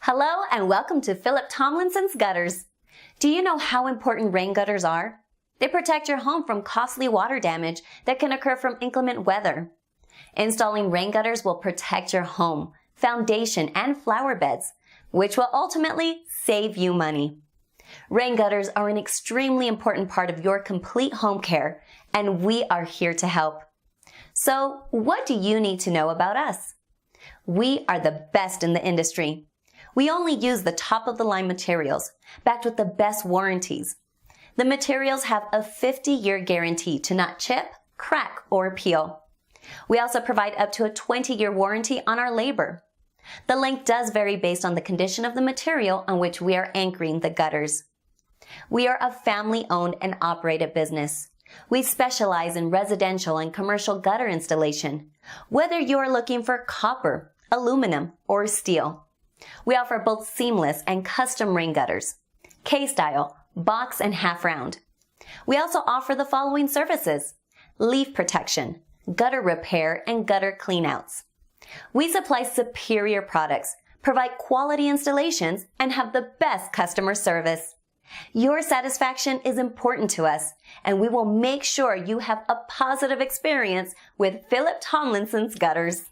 Hello and welcome to Philip Tomlinson's Gutters. Do you know how important rain gutters are? They protect your home from costly water damage that can occur from inclement weather. Installing rain gutters will protect your home, foundation, and flower beds, which will ultimately save you money. Rain gutters are an extremely important part of your complete home care, and we are here to help. So, what do you need to know about us? We are the best in the industry. We only use the top-of-the-line materials, backed with the best warranties. The materials have a 50-year guarantee to not chip, crack, or peel. We also provide up to a 20-year warranty on our labor. The length does vary based on the condition of the material on which we are anchoring the gutters. We are a family-owned and operated business. We specialize in residential and commercial gutter installation, whether you are looking for copper, aluminum, or steel. We offer both seamless and custom rain gutters, K-style, box, and half-round. We also offer the following services: leaf protection, gutter repair, and gutter cleanouts. We supply superior products, provide quality installations, and have the best customer service. Your satisfaction is important to us, and we will make sure you have a positive experience with Philip Tomlinson's Gutters.